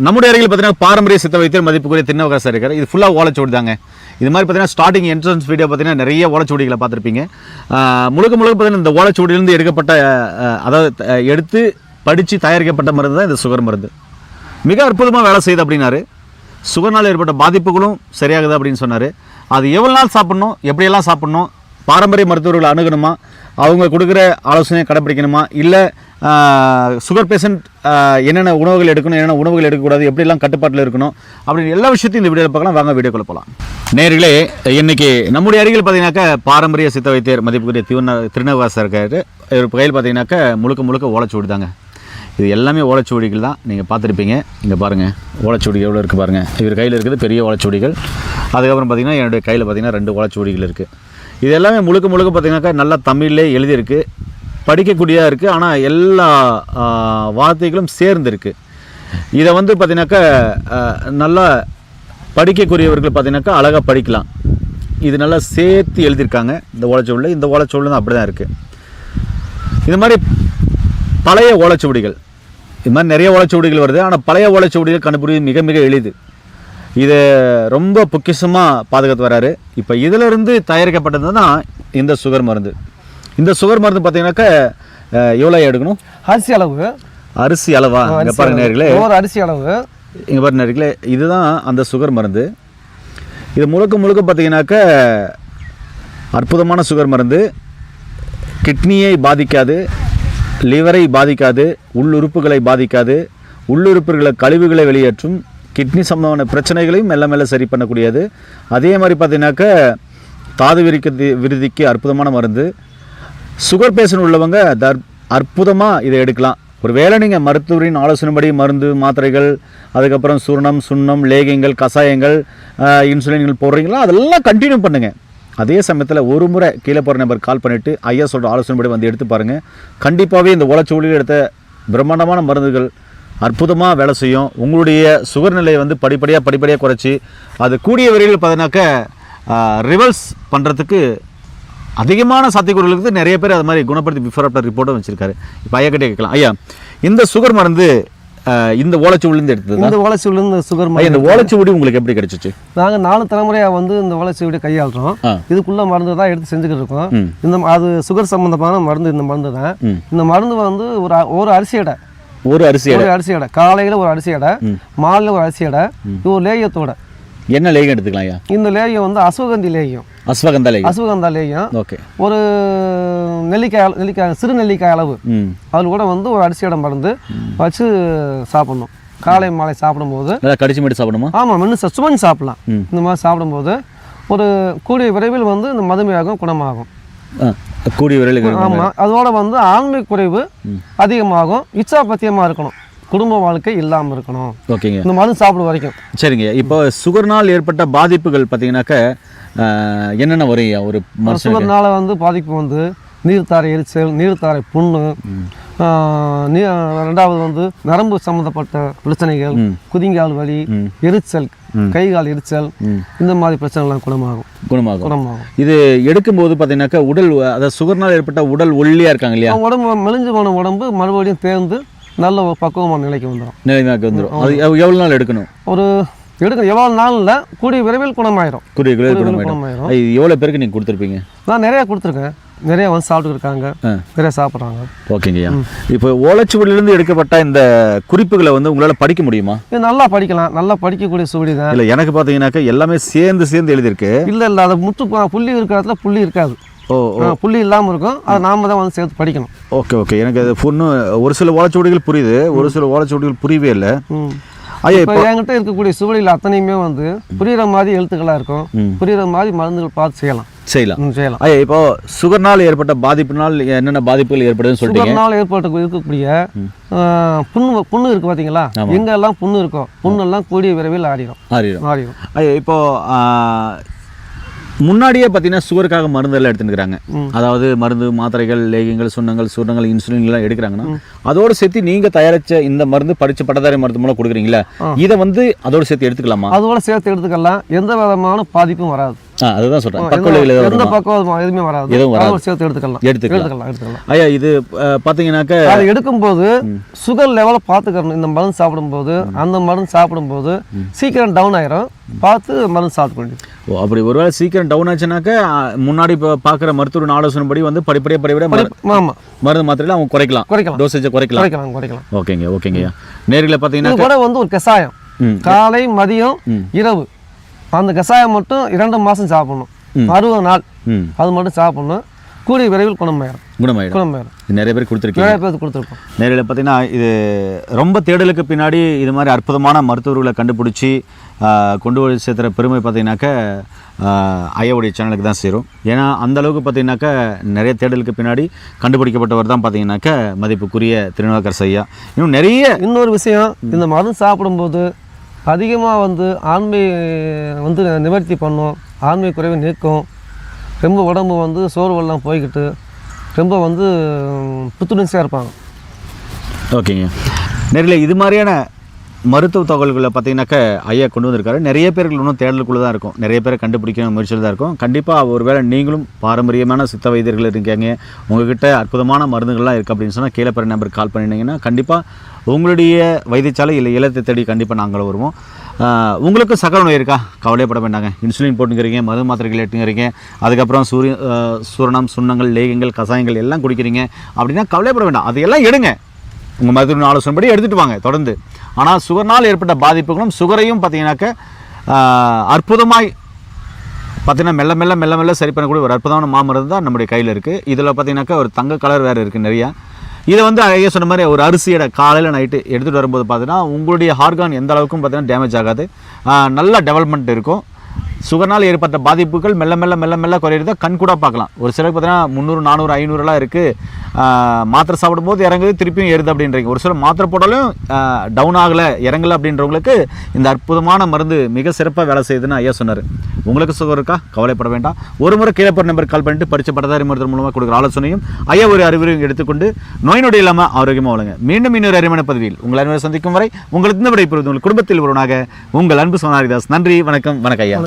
நம்முடைய அருகில் பார்த்தீங்கன்னா பாரம்பரிய சித்த வைத்தியர் மதிப்புக்குரிய திருநாவுக்கரசர் இருக்கார். இது ஃபுல்லாக ஓலைச்சுவடி தாங்க. இது மாதிரி பார்த்தீங்கன்னா ஸ்டார்டிங் என்ட்ரன்ஸ் வீடியோ பார்த்தீங்கன்னா நிறைய ஓலைச்சுவடிகளை பார்த்துருப்பீங்க. முழுக்க பார்த்தீங்கன்னா இந்த ஓலைச்சுவடியிலேருந்து எடுக்கப்பட்ட அதாவது எடுத்து படித்து தயாரிக்கப்பட்ட மருந்து தான் இந்த சுகர் மருந்து. மிக அற்புதமாக வேலை செய்யுது அப்படின்னாரு. சுகர்னால் ஏற்பட்ட பாதிப்புகளும் சரியாகுது அப்படின்னு சொன்னார். அது எவ்வளோ நாள் சாப்பிட்ணும், எப்படியெல்லாம் சாப்பிட்ணும், பாரம்பரிய மருத்துவர்களை அணுகணுமா, அவங்க கொடுக்குற ஆலோசனையை கடைப்பிடிக்கணுமா, இல்லை சுகர் பேஷண்ட் என்னென்ன உணவுகள் எடுக்கணும், என்னென்ன உணவுகள் எடுக்கக்கூடாது, எப்படிலாம் கட்டுப்பாட்டில் இருக்கணும் அப்படின்னு எல்லா விஷயத்தையும் இந்த வீடியோவில் பார்க்கலாம். வாங்க வீடியோக்குள்ள போகலாம். நேர்களே, இன்றைக்கி நம்முடைய அருகில் பார்த்தீங்கன்னாக்கா பாரம்பரிய சித்த வைத்தியர் மதிப்புக்குரிய திருநாவுக்கரசர் இருக்காரு. இவர் கையில் பார்த்தீங்கன்னாக்கா முழுக்க ஓலைச்சுவடி தாங்க. இது எல்லாமே ஓலைச்சுவடிகள் தான். நீங்கள் பார்த்துருப்பீங்க. இங்கே பாருங்கள், ஓலைச்சுவடி எவ்வளோ இருக்குது பாருங்கள். இவர் கையில் இருக்குது பெரிய ஓலைச்சுவடிகள். அதுக்கப்புறம் பார்த்திங்கன்னா என்னுடைய கையில் பார்த்திங்கன்னா 2 ஓலைச்சுவடிகள் இருக்குது. இது எல்லாமே முழுக்க பார்த்திங்கனாக்கா நல்லா தமிழ்லே எழுதியிருக்கு, படிக்கக்கூடியதாக இருக்குது. ஆனால் எல்லா வார்த்தைகளும் சேர்ந்து இருக்குது. இதை வந்து பார்த்திங்கனாக்கா நல்லா படிக்கக்கூடியவர்கள் பார்த்திங்கனாக்கா அழகாக படிக்கலாம். இது நல்லா சேர்த்து எழுதியிருக்காங்க இந்த ஓலைச்சுவடியில். இந்த ஓலைச்சுவடியில் தான் அப்படி தான் இருக்குது. இது மாதிரி பழைய ஓலைச்சுவடிகள், இது மாதிரி நிறைய ஓலைச்சுவடிகள் வருது. ஆனால் பழைய ஓலைச்சுவடிகள் கண்டுபிடிக்கிறது மிக எளிது. இதை ரொம்ப பொக்கிஷமாக பாதுகாத்து வராரு. இப்போ இதிலிருந்து தயாரிக்கப்பட்டது தான் இந்த சுகர் மருந்து. இந்த சுகர் மருந்து பார்த்தீங்கன்னாக்கா எவ்வளோ எடுக்கணும்? அரிசி அளவா? இங்கே பாருங்க நேர்களே, அரிசி அளவு இங்கே பாருங்க நேர்களே, இதுதான் அந்த சுகர் மருந்து. இது முழுக்க பார்த்தீங்கன்னாக்கா அற்புதமான சுகர் மருந்து. கிட்னியை பாதிக்காது, லிவரை பாதிக்காது, உள்ளுறுப்புகளை பாதிக்காது, உள்ளுறுப்புகளை கழிவுகளை வெளியேற்றும், கிட்னி சம்பந்தமான பிரச்சனைகளையும் மெல்ல சரி பண்ணக்கூடியது. அதே மாதிரி பார்த்தீங்கன்னாக்கா தாது விருதிக்கு அற்புதமான மருந்து. சுகர் பேஷண்ட் உள்ளவங்க அற்புதமாக இதை எடுக்கலாம். ஒரு வேளை நீங்கள் மருத்துவரின் ஆலோசனைப்படி மருந்து மாத்திரைகள், அதுக்கப்புறம் சூர்ணம், சுண்ணம், லேகியங்கள், கஷாயங்கள், இன்சுலின்கள் போடுறீங்களா, அதெல்லாம் கண்டினியூ பண்ணுங்கள். அதே சமயத்தில் ஒரு முறை கீழே போகிற நம்பர் கால் பண்ணிவிட்டு ஐயா சொல்கிற ஆலோசனைப்படி வந்து எடுத்து பாருங்கள். கண்டிப்பாகவே இந்த ஓலைச்சுவடியில் எடுத்த பிரம்மாண்டமான மருந்துகள் அற்புதமாக வேலை செய்யும். உங்களுடைய சுகர் நிலையை வந்து படிப்படியாக குறைச்சி அது கூடிய விரைவில் பார்த்தீங்கன்னாக்கா ரிவர்ஸ் பண்ணுறதுக்கு அதிகமான சாத்தியக்கூறுகளுக்கு நிறைய பேர் அது மாதிரி குணப்படுத்தி பிஃபோர் ஆஃப்டர் ரிப்போர்ட்டும் வச்சுருக்காரு. இப்போ ஐயா கிட்டே கேட்கலாம். ஐயா, இந்த சுகர் மருந்து இந்த ஓலைச்சுவடிலேருந்து எடுத்தது? இந்த ஓலைச்சுவடிலேருந்து சுகர் மருந்து. இந்த ஓலைச்சுவடி உங்களுக்கு எப்படி கிடைச்சிச்சு? நாங்கள் 4 தலைமுறையாக வந்து இந்த ஓலைச்சுவடி கையாளுறோம். இதுக்குள்ள மருந்து தான் எடுத்து செஞ்சுக்கிட்டு இருக்கோம். அது சுகர் சம்பந்தமான மருந்து. இந்த மருந்து தான். இந்த மருந்து வந்து ஒரு அரிசி எடை, காலையில் ஒரு அரிசி எடை, மாலையில் ஒரு அரிசி எடை, இது ஒரு லேயத்தோட. என்ன லேயம் எடுத்துக்கலாம் ஐயா? இந்த லேயம் வந்து அஸ்வகந்தி லேயம். அஸ்வகந்தா லேயம். ஓகே. ஒரு நெல்லிக்காய் சிறு நெல்லிக்காய் அளவு அதில் கூட வந்து ஒரு அரிசி இடம் மருந்து வச்சு சாப்பிடணும். காலை மாலை சாப்பிடும்போது கடிச்சு மட்டும் சாப்பிடணுமா? ஆமாம், மென்று சுமஞ்சு சாப்பிடலாம். இந்த மாதிரி சாப்பிடும்போது ஒரு கூடிய விரைவில் வந்து இந்த மதுமையாகும், குணமாகும் கூடிய விரைவில். ஆமாம், அதோட வந்து ஆண்மை குறைவு அதிகமாகும். இச்சாபத்தியமாக இருக்கணும், குடும்ப வாழ்க்கை இல்லாமல் இருக்கணும். ஓகேங்க. இந்த மருந்து சாப்பிட வரைக்கும். சரிங்க. இப்போ சுகர்னால் ஏற்பட்ட பாதிப்புகள் பார்த்தீங்கன்னாக்கா என்னென்ன வரும்? ஒரு சுகர்னால வந்து பாதிப்பு வந்து நீர்த்தாரை எரிச்சல், நீர்த்தாரை புண்ணு, 2வது வந்து நரம்பு சம்மந்தப்பட்ட பிரச்சனைகள், குதிங்கால் வலி, எரிச்சல், கைகால் எரிச்சல், இந்த மாதிரி பிரச்சனைலாம் குணமாகும். இது எடுக்கும்போது பார்த்தீங்கன்னாக்கா உடல், அதாவது சுகர்னால் ஏற்பட்ட உடல் ஒல்லியாக இருக்காங்க இல்லையா, உடம்பு மெலிஞ்சு போன உடம்பு மறுபடியும் தேர்ந்து நல்ல ஒரு பக்குவமான நிலைக்கு வந்துடும். அது எவ்வளோ நாள் எடுக்கணும்? எவ்வளோ நாள் இல்லை, கூடிய விரைவில் குணமாயிரும். எவ்வளோ பேருக்கு நீங்கள் கொடுத்துருப்பீங்க? நான் நிறையா கொடுத்துருக்கேன். நிறைய வந்து சாப்பிட்டு இருக்காங்க, நிறைய சாப்பிட்றாங்க. ஓகேங்கய்யா. இப்போ ஓலைச்சுவடியிலிருந்து எடுக்கப்பட்ட இந்த குறிப்புகளை வந்து உங்களால் படிக்க முடியுமா? இது நல்லா படிக்கலாம், நல்லா படிக்கக்கூடிய சுவடி தான். இல்லை, எனக்கு பார்த்தீங்கன்னாக்கா எல்லாமே சேர்ந்து எழுதியிருக்கு. இல்லை, அது முற்று புள்ளி இருக்கிற இடத்துல புள்ளி இருக்காது. புள்ளி இல்லாமல் இருக்கும். அதை நாம தான் வந்து சேர்த்து படிக்கணும். ஓகே. எனக்கு அது ஒரு சில ஓலைச்சுவடிகள் புரியுது, ஒரு சில ஓலைச்சுவடிகள் புரியவே இல்லை. இப்போ என்கிட்ட இருக்கக்கூடிய சுவடியில் அத்தனையுமே வந்து புரியுற மாதிரி எழுத்துக்களாக இருக்கும். புரியுற மாதிரி மருந்துகள் பார்த்து செய்யலாம். ஐயா, இப்போ சுகர்னால் ஏற்பட்ட பாதிப்புனால் என்னென்ன பாதிப்புகள் ஏற்படுதுன்னு சொல்லிட்டு, சுகர்னால் இருக்கக்கூடிய புண்ணு இருக்கு பார்த்தீங்களா, எங்கெல்லாம் புண்ணு இருக்கோ புண்ணெல்லாம் கூடிய விரைவில் ஆறிடும். ஐயா, இப்போ முன்னாடியே பார்த்தீங்கன்னா சுகருக்காக மருந்தெல்லாம் எடுத்துக்கிறாங்க. அதாவது மருந்து மாத்திரைகள், லேகியங்கள், சூர்ணங்கள், இன்சுலின்லாம் எடுக்கிறாங்கன்னா அதோடு சேர்த்து நீங்கள் தயாரித்த இந்த மருந்து படித்த பட்டதாரி மருந்து மூலம் கொடுக்குறீங்களா, இதை வந்து அதோடு சேர்த்து எடுத்துக்கலாமா? அதோட சேர்த்து எடுத்துக்கலாம். எந்த விதமான பாதிப்பும் வராது. அதுதான் சொல்கிறேன். பக்கவிளைவுகள் எந்த பக்கம் எதுவுமே வராது. எதுவும் சேர்த்து எடுத்துக்கலாம். ஐயா இது பார்த்தீங்கன்னாக்கா அது எடுக்கும்போது சுகர் லெவலை பார்த்துக்கணும். இந்த மருந்து சாப்பிடும்போது அந்த மருந்து சாப்பிடும்போது சீக்கிரம் டவுன் ஆயிரும். பார்த்து மருந்து சாப்பிட்டு. ஓ, அப்படி ஒருவேளை சீக்கிரம் டவுன் ஆச்சுனாக்கா முன்னாடி இப்போ பார்க்குற மருத்துவ ஆலோசனைப்படி வந்து படிப்படியாக மருந்து மாத்திரையில அவங்க குறைக்கலாம். டோசேஜை குறைக்கலாம். ஓகேங்கய்யா. நேரில் பார்த்தீங்கன்னா கூட வந்து ஒரு கஷாயம் காலை மதியம் இரவு அந்த கஷாயம் மட்டும் 2 மாதம் சாப்பிடணும். 60 நாள் அது மட்டும் சாப்பிடணும். கூடிய விரைவில் குணமாயிடும். நிறைய பேர் கொடுத்துருக்கோம். நேரில் பார்த்தீங்கன்னா இது ரொம்ப தேடலுக்கு பின்னாடி இது மாதிரி அற்புதமான மருத்துவர்களை கண்டுபிடிச்சி கொண்டு போய் சேர்த்துற பெருமை பார்த்தீங்கன்னாக்கா ஐயாவுடைய சேனலுக்கு தான் சேரும். ஏன்னா அந்தளவுக்கு பார்த்தீங்கன்னாக்கா நிறைய தேடலுக்கு பின்னாடி கண்டுபிடிக்கப்பட்டவர் தான் பார்த்தீங்கன்னாக்கா மதிப்புக்குரிய திருநாவுக்கரசு ஐயா. இன்னொரு விஷயம், இந்த மருந்து சாப்பிடும்போது அதிகமாக வந்து ஆண்மை வந்து நிவர்த்தி பண்ணும். ஆண்மை குறைவை நீக்கும். ரொம்ப உடம்பு வந்து சோர்வெல்லாம் போய்கிட்டு ரொம்ப வந்து புத்துணர்ச்சியாக இருப்பாங்க. ஓகேங்க. நேரில் இது மாதிரியான மருத்துவ தகவல்களை பார்த்தீங்கன்னாக்கா ஐயா கொண்டு வந்திருக்காரு. நிறைய பேர்கள் இன்னும் தேடலுக்குள்ளே தான் இருக்கும். நிறைய பேரை கண்டுபிடிக்க முயற்சியில் தான் இருக்கும். கண்டிப்பாக ஒரு வேளை நீங்களும் பாரம்பரியமான சித்த வைத்தியர்கள் இருக்கீங்க, உங்கள்கிட்ட அற்புதமான மருந்துகள்லாம் இருக்குது அப்படின்னு சொன்னால் கீழே பெற நம்பருக்கு கால் பண்ணிட்டீங்கன்னா கண்டிப்பாக உங்களுடைய வைத்தியசாலை இல்லை இல்லத்தை தேடி கண்டிப்பாக நாங்கள் வருவோம். உங்களுக்கு சக்கரை நோய் இருக்கா? கவலைப்பட வேண்டாங்க. இன்சுலின் போட்டுக்கிறீங்க, மருந்து மாத்திரைகள் எடுத்துக்கிறீங்க, அதுக்கப்புறம் சூரணம், சுண்ணங்கள், லேகங்கள், கசாயங்கள் எல்லாம் குடிக்கிறீங்க அப்படின்னா கவலைப்பட வேண்டாம். அதையெல்லாம் எடுங்க. உங்கள் மருத்துவ ஆலோசனைப்படி எடுத்துகிட்டு வாங்க தொடர்ந்து. ஆனால் சுகர்னால் ஏற்பட்ட பாதிப்புகளும் சுகரையும் பார்த்தீங்கன்னாக்க அற்புதமாய் பார்த்தீங்கன்னா மெல்ல மெல்ல சரி பண்ணக்கூடிய ஒரு அற்புதமான மாமருந்து தான் நம்முடைய கையில் இருக்குது. இதில் பார்த்தீங்கன்னாக்கா ஒரு தங்க கலர் வேறு இருக்குது நிறையா. இதை வந்து ஐயா சொன்ன மாதிரி ஒரு அரிசியோட காலையில் நைட்டு எடுத்துகிட்டு வரும்போது பார்த்தீங்கன்னா உங்களுடைய ஹார்கான் எந்த அளவுக்கும் பார்த்தீங்கன்னா டேமேஜ் ஆகாது. நல்ல டெவலப்மெண்ட் இருக்கும். சுகர்னால் ஏற்பட்ட பாதிப்புகள் மெல்ல மெல்ல குறையிறத கண் கூட பார்க்கலாம். ஒரு சிலருக்கு பார்த்தீங்கன்னா 300, 400, 500 இருக்குது. மாத்திரை சாப்பிடும்போது இறங்குது, திருப்பியும் ஏறுது அப்படின்றீங்க. ஒரு சில மாத்திரை போட்டாலும் டவுன் ஆகலை, இறங்கலை அப்படின்றவங்களுக்கு இந்த அற்புதமான மருந்து மிக சிறப்பாக வேலை செய்யுதுன்னு ஐயா சொன்னார். உங்களுக்கு சுகர் இருக்கா? கவலைப்பட வேண்டாம். ஒரு முறை கீழே போகிற நம்பருக்கு கால் பண்ணிட்டு பரிச்சை பட்டதாரி மருத்துவம் மூலமாக கொடுக்குற ஆலோசனையும் ஐயா ஒரு அறிவுரையும் எடுத்துக்கொண்டு நோய் நொடி இல்லாமல் ஆரோக்கியமாக வளங்க. மீண்டும் இன்னொரு அருமையான பதிவில் உங்கள் அன்பை சந்திக்கும் வரை உங்களுக்கு இந்த விடைபெறுவது உங்கள் குடும்பத்தில் ஒருவனாக உங்கள் அன்பு சோனாரிதாஸ். நன்றி, வணக்கம். வணக்கம் ஐயா.